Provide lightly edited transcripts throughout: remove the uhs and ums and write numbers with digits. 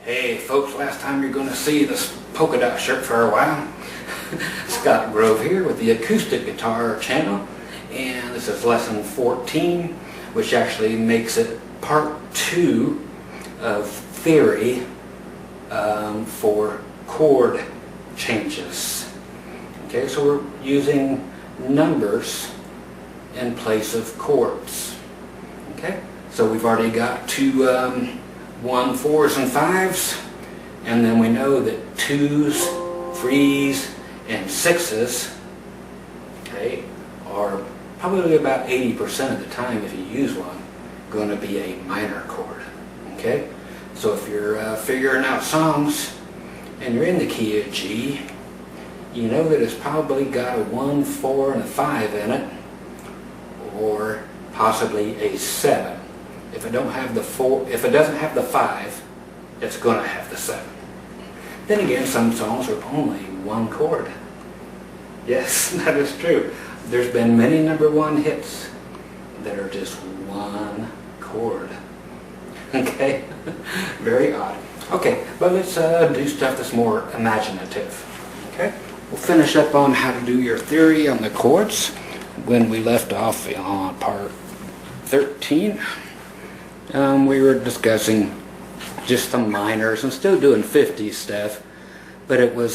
Hey folks, last time you're going to see this polka dot shirt for a while. Scott Grove here with the Acoustic Guitar channel, and this is lesson 14, which actually makes it part 2 of theory for chord changes. Okay, so we're using numbers in place of chords. Okay, so we've already got two 1, 4s and 5s, and then we know that 2s, 3s, and 6s, okay, are probably about 80% of the time, if you use one, going to be a minor chord. Okay, so if you're figuring out songs and you're in the key of G, you know that it's probably got a 1, 4, and a 5 in it, or possibly a 7. If it don't have the 4, if it doesn't have the 5, it's going to have the 7. Then again, some songs are only one chord. Yes, that is true. There's been many #1 hits that are just one chord. Okay, very odd. Okay, but let's do stuff that's more imaginative. Okay, we'll finish up on how to do your theory on the chords when we left off on part 13. We were discussing just some minors and still doing 50s stuff, but it was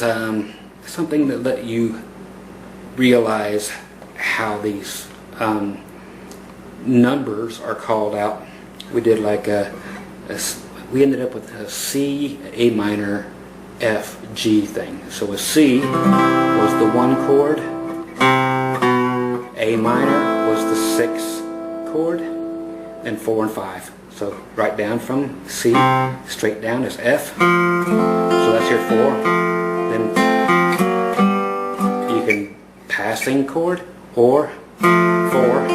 something that let you realize how these numbers are called out. We did like we ended up with a C, A minor, F, G thing. So a C was the 1 chord, A minor was the 6th chord, and 4 and 5. So right down from C, straight down is F. So that's your 4. Then you can passing chord or 4,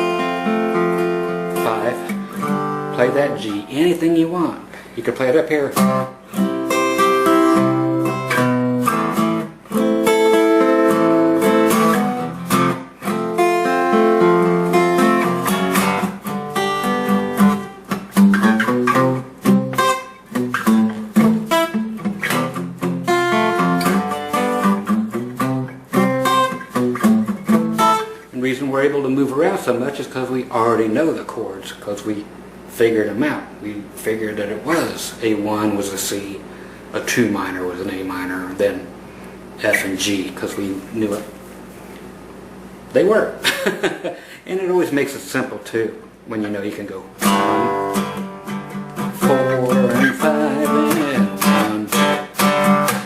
5. Play that G, anything you want. You can play it up here. The reason we're able to move around so much is because we already know the chords, because we figured them out. We figured that it was a 1 was a C, a 2 minor was an A minor, then F and G, because we knew it. They were. And it always makes it simple too, when you know you can go 1, 4 and 5 and 1,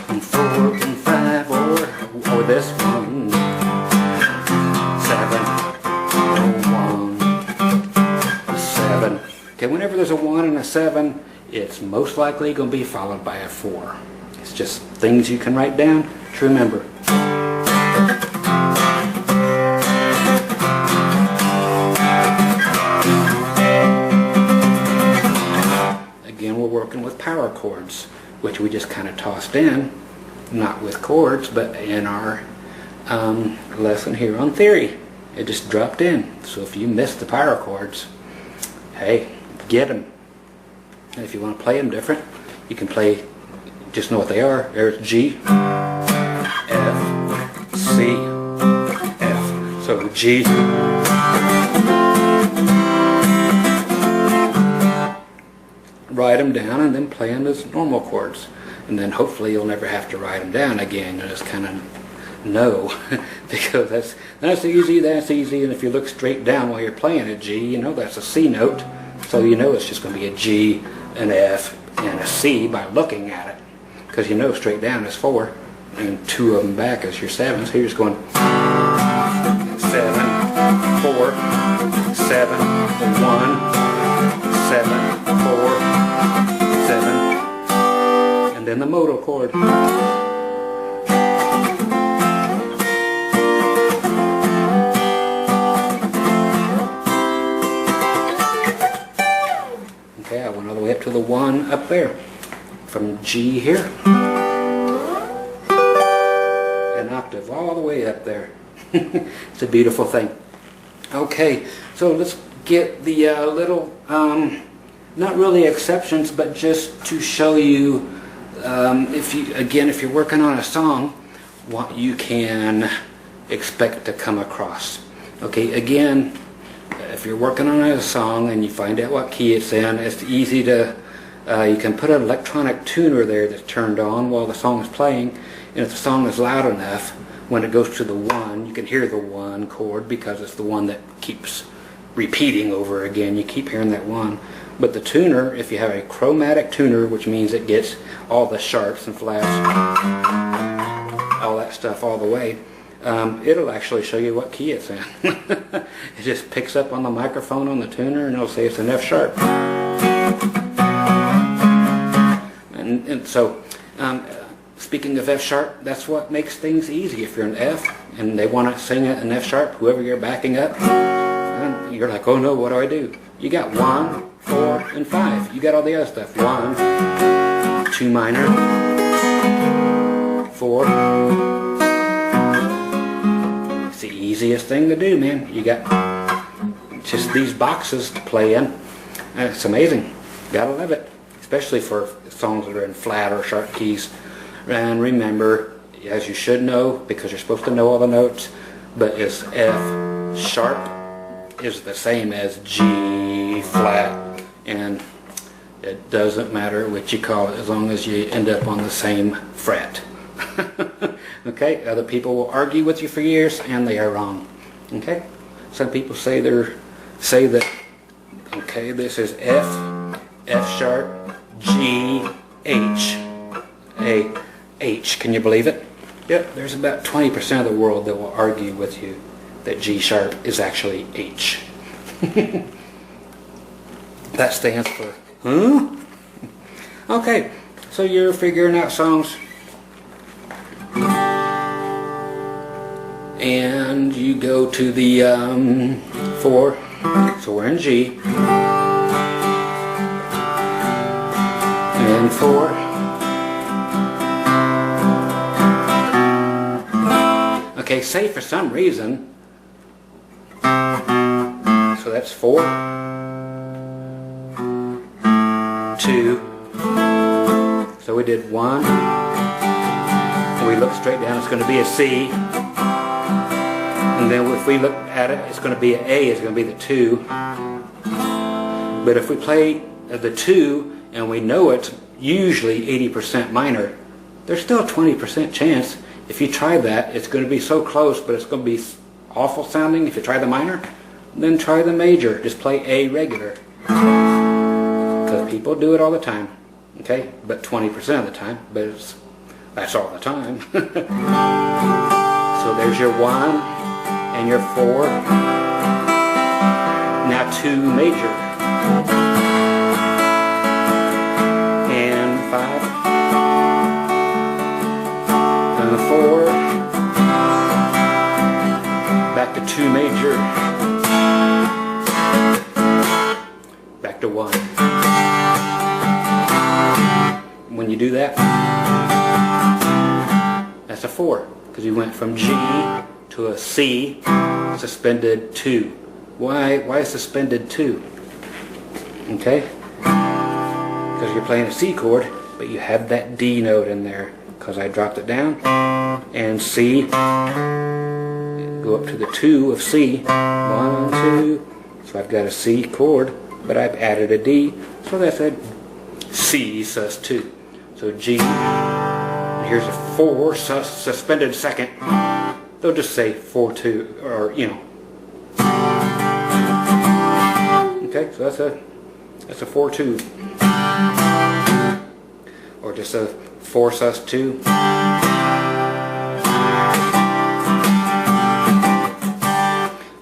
and 4 and 5, or this one. 7. Okay, whenever there's a 1 and a 7, it's most likely going to be followed by a 4. It's just things you can write down to remember. Again, we're working with power chords, which we just kind of tossed in, not with chords, but in our lesson here on theory. It just dropped in. So if you missed the power chords, hey, get them. And if you want to play them different, you can play, just know what they are. There's G, F, C, F. So G, write them down and then play them as normal chords. And then hopefully you'll never have to write them down again. You'll just kind of know, because that's easy, and if you look straight down while you're playing a G, you know that's a C note, so you know it's just going to be a G, an F, and a C by looking at it, because you know straight down is 4, and 2 of them back is your 7, so you're just going 7, 4, 7, 1, 7, 4, 7, and then the modal chord. Okay, I went all the way up to the 1 up there, from G here, an octave all the way up there. It's a beautiful thing. Okay, so let's get the little, not really exceptions, but just to show you if you're working on a song, what you can expect to come across. Okay, again, if you're working on a song and you find out what key it's in, it's easy to, you can put an electronic tuner there that's turned on while the song is playing, and if the song is loud enough, when it goes to the 1, you can hear the 1 chord because it's the one that keeps repeating over again. You keep hearing that 1. But the tuner, if you have a chromatic tuner, which means it gets all the sharps and flats, all that stuff all the way, it'll actually show you what key it's in. It just picks up on the microphone on the tuner and it'll say it's an F sharp. And so, speaking of F sharp, that's what makes things easy. If you're an F and they want to sing an F sharp, whoever you're backing up, and you're like, oh no, what do? You got 1, 4, and 5. You got all the other stuff. 1, 2 minor, 4. It's the easiest thing to do, man. You got just these boxes to play in. And it's amazing. Gotta love it. Especially for songs that are in flat or sharp keys. And remember, as you should know, because you're supposed to know all the notes, but it's F sharp is the same as G flat, and it doesn't matter what you call it as long as you end up on the same fret. Okay, other people will argue with you for years and they are wrong. Okay, some people say that okay, this is F sharp, G, H, A, H. Can you believe it? Yep, there's about 20% of the world that will argue with you that G sharp is actually H. That stands for, Okay, so you're figuring out songs. And you go to the 4, so we're in G. And 4. Okay, say for some reason, so that's 4, 2, so we did 1, and we look straight down, it's going to be a C, and then if we look at it, it's going to be an A, it's going to be the 2, but if we play the 2, and we know it's usually 80% minor, there's still a 20% chance. If you try that, it's going to be so close, but it's going to be awful sounding. If you try the minor, then try the major. Just play A regular. Because people do it all the time. Okay? But 20% of the time. But that's all the time. So there's your 1 and your 4. Now 2 major. And 5. 4, back to 2 major, back to 1. When you do that, that's a 4, because you went from G to a C, suspended 2. Why suspended 2? Okay? Because you're playing a C chord, but you have that D note in there. Because I dropped it down, and C, go up to the 2 of C, 1, 2, so I've got a C chord, but I've added a D, so that's a C sus 2. So G, and here's a 4 suspended second. They'll just say 4, 2, or Okay, so that's a 4, 2, or just a 4 sus 2.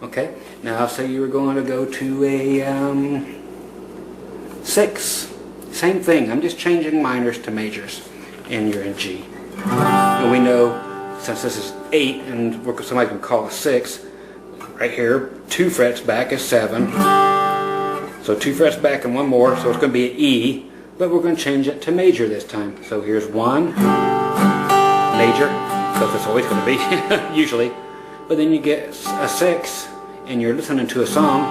Okay, now say you were going to go to a 6. Same thing, I'm just changing minors to majors, and you're in G. And we know, since this is 8, and somebody can call a 6, right here, 2 frets back is 7. So 2 frets back and 1 more, so it's going to be an E. But we're going to change it to major this time. So here's 1, major, because it's always going to be, usually. But then you get a 6, and you're listening to a song,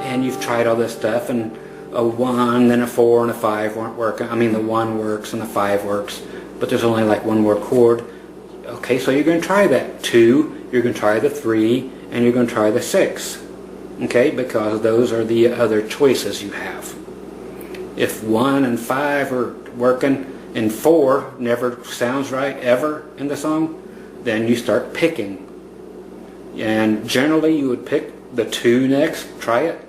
and you've tried all this stuff, and a 1 and a 4 and a 5 weren't working. I mean, the 1 works and the 5 works, but there's only like one more chord. Okay, so you're going to try that 2, you're going to try the 3, and you're going to try the 6. Okay, because those are the other choices you have. If 1 and 5 are working and 4 never sounds right ever in the song, then you start picking. And generally you would pick the 2 next, try it,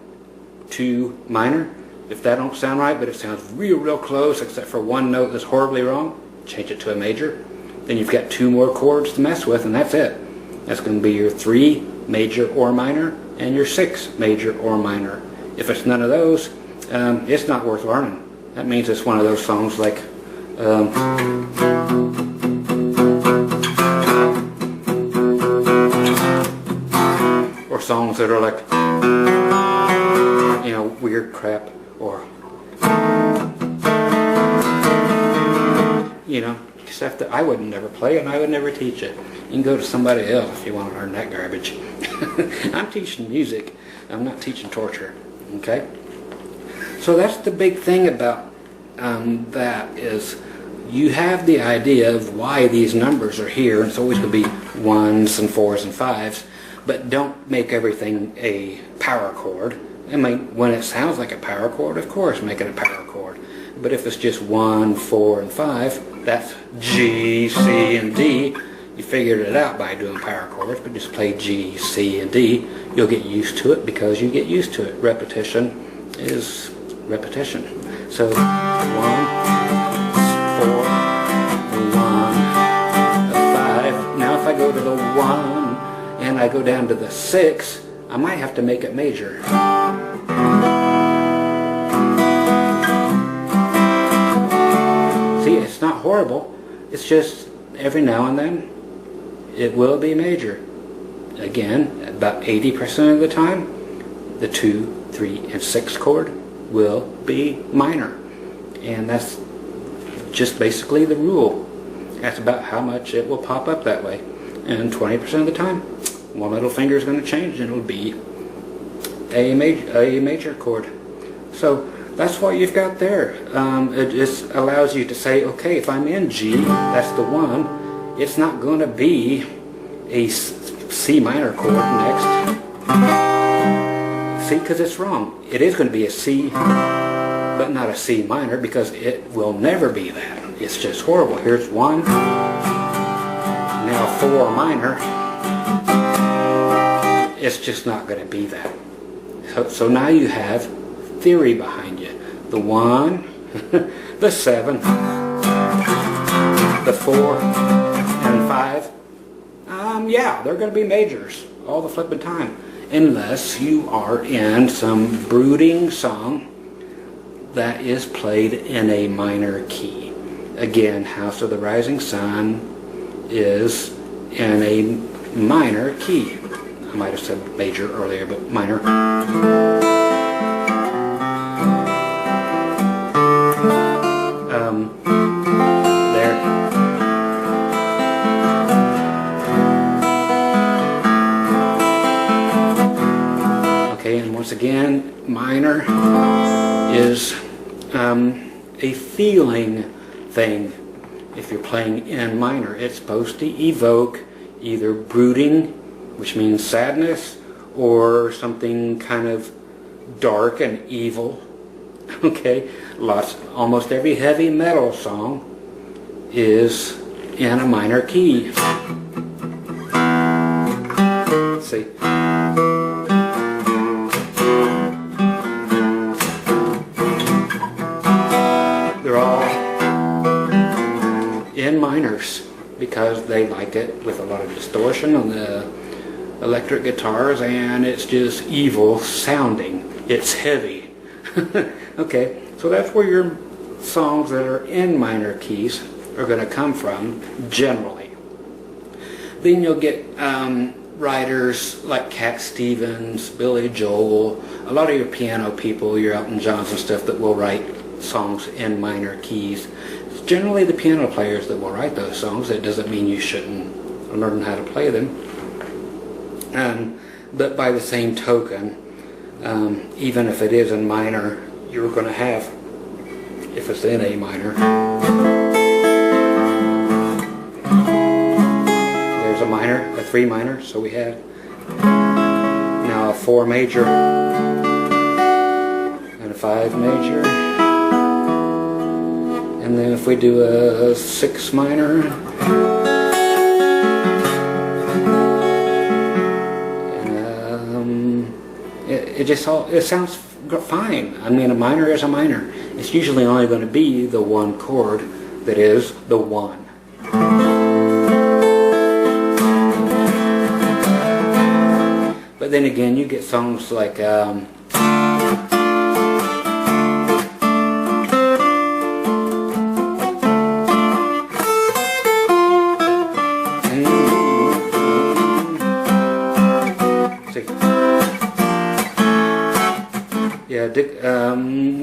2 minor. If that don't sound right, but it sounds real close except for one note that's horribly wrong, change it to a major. Then you've got 2 more chords to mess with, and that's it. That's going to be your 3 major or minor and your 6 major or minor. If it's none of those, it's not worth learning. That means it's one of those songs like or songs that are like, you know, weird crap, or you know, stuff that I would never play and I would never teach it. You can go to somebody else if you want to learn that garbage. I'm teaching music. I'm not teaching torture. Okay? So that's the big thing about that is you have the idea of why these numbers are here. It's always going to be 1s and 4s and 5s, but don't make everything a power chord. I mean, when it sounds like a power chord, of course, make it a power chord. But if it's just 1, 4, and 5, that's G, C, and D. You figured it out by doing power chords, but just play G, C, and D. You'll get used to it because you get used to it. Repetition is repetition. So 1, 4, 1, 5. Now if I go to the 1 and I go down to the 6, I might have to make it major. See, it's not horrible. It's just every now and then it will be major. Again, about 80% of the time, the 2, 3, and 6 chord will be minor. And that's just basically the rule. That's about how much it will pop up that way. And 20% of the time, one little finger is going to change and it'll be a major chord. So that's what you've got there. It just allows you to say, okay, if I'm in G, that's the 1, it's not going to be a C minor chord next. See, because it's wrong. It is going to be a C, but not a C minor, because it will never be that. It's just horrible. Here's 1, now 4 minor. It's just not going to be that. So now you have theory behind you. The 1, the 7, the 4, and 5. Yeah, they're going to be majors all the flipping time. Unless you are in some brooding song that is played in a minor key. Again, House of the Rising Sun is in a minor key. I might have said major earlier, but minor. There. Okay, and once again, minor is a feeling thing. If you're playing in minor, it's supposed to evoke either brooding, which means sadness, or something kind of dark and evil. Okay, almost every heavy metal song is in a minor key. Let's see. They're all in minors because they like it with a lot of distortion on the electric guitars, and it's just evil sounding. It's heavy. Okay, so that's where your songs that are in minor keys are going to come from, generally. Then you'll get writers like Cat Stevens, Billy Joel, a lot of your piano people, your Elton Johns and stuff, that will write songs in minor keys. It's generally the piano players that will write those songs. That doesn't mean you shouldn't learn how to play them. But by the same token, even if it is in minor, you're going to have if it's in A minor. There's a minor, a 3 minor, so we have now a 4 major and a 5 major. And then if we do a 6 minor, it sounds fine. I mean, a minor is a minor. It's usually only going to be the one chord that is the 1. But then again, you get songs like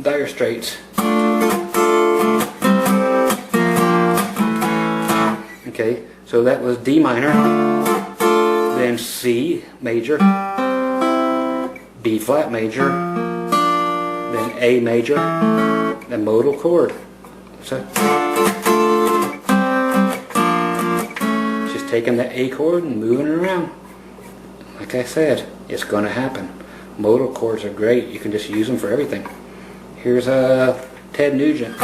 Dire Straits. Okay, so that was D minor, then C major, B flat major, then A major, then modal chord. So just taking the A chord and moving it around. Like I said, it's going to happen. Modal chords are great. You can just use them for everything. Here's Ted Nugent.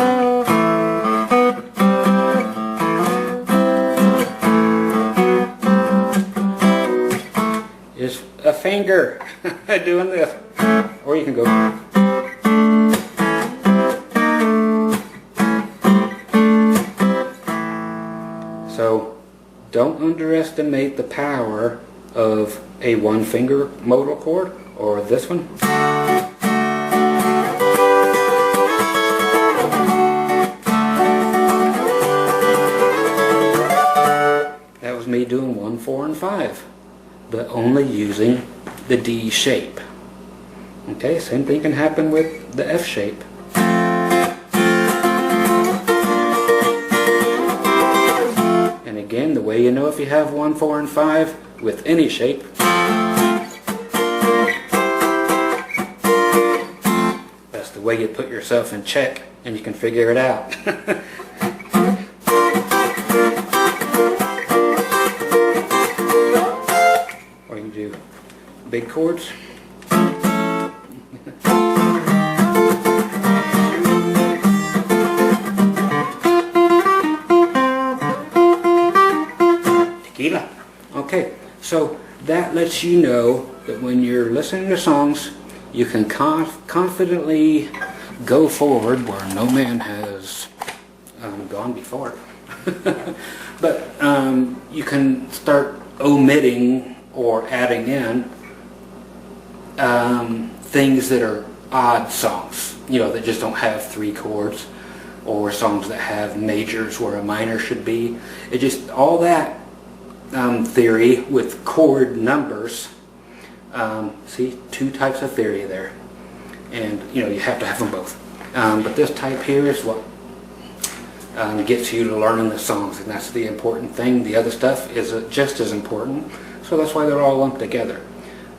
Just a finger doing this. Or you can go. So don't underestimate the power of a 1-finger modal chord. Or this one. That was me doing 1, 4, and 5, but only using the D shape. Okay, same thing can happen with the F shape. And again, the way you know if you have 1, 4, and 5 with any shape, way you put yourself in check and you can figure it out. Or you can do big chords. Tequila. Okay, so that lets you know that when you're listening to songs, you can confidently go forward where no man has gone before. But you can start omitting or adding in things that are odd songs, you know, that just don't have 3 chords, or songs that have majors where a minor should be. It just, all that theory with chord numbers. See, 2 types of theory there, and you know you have to have them both. But this type here is what gets you to learning the songs, and that's the important thing. The other stuff is just as important, so that's why they're all lumped together.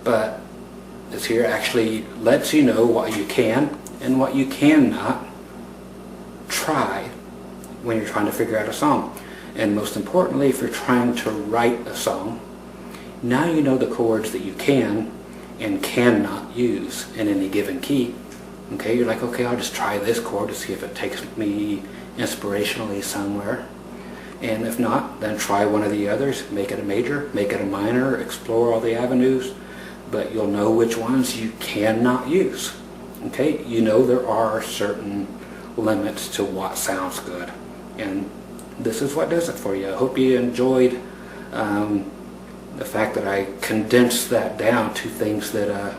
But this here actually lets you know what you can and what you cannot try when you're trying to figure out a song. And most importantly, if you're trying to write a song, now you know the chords that you can and cannot use in any given key. Okay, you're like, okay, I'll just try this chord to see if it takes me inspirationally somewhere. And if not, then try one of the others. Make it a major, make it a minor, explore all the avenues. But you'll know which ones you cannot use. Okay, you know there are certain limits to what sounds good. And this is what does it for you. I hope you enjoyed the fact that I condensed that down to things that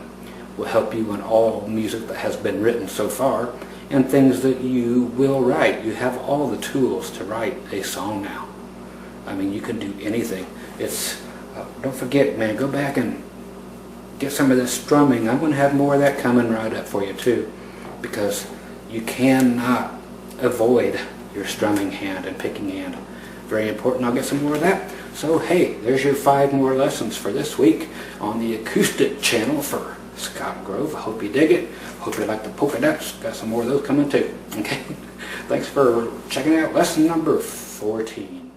will help you in all music that has been written so far, and things that you will write. You have all the tools to write a song now. I mean, you can do anything. It's don't forget, man, go back and get some of this strumming. I'm going to have more of that coming right up for you too, because you cannot avoid your strumming hand and picking hand. Very important. I'll get some more of that. So hey, there's your 5 more lessons for this week on the Acoustic channel for Scott Grove. I hope you dig it. Hope you like the polka dots. Got some more of those coming too. Okay. Thanks for checking out lesson number 14.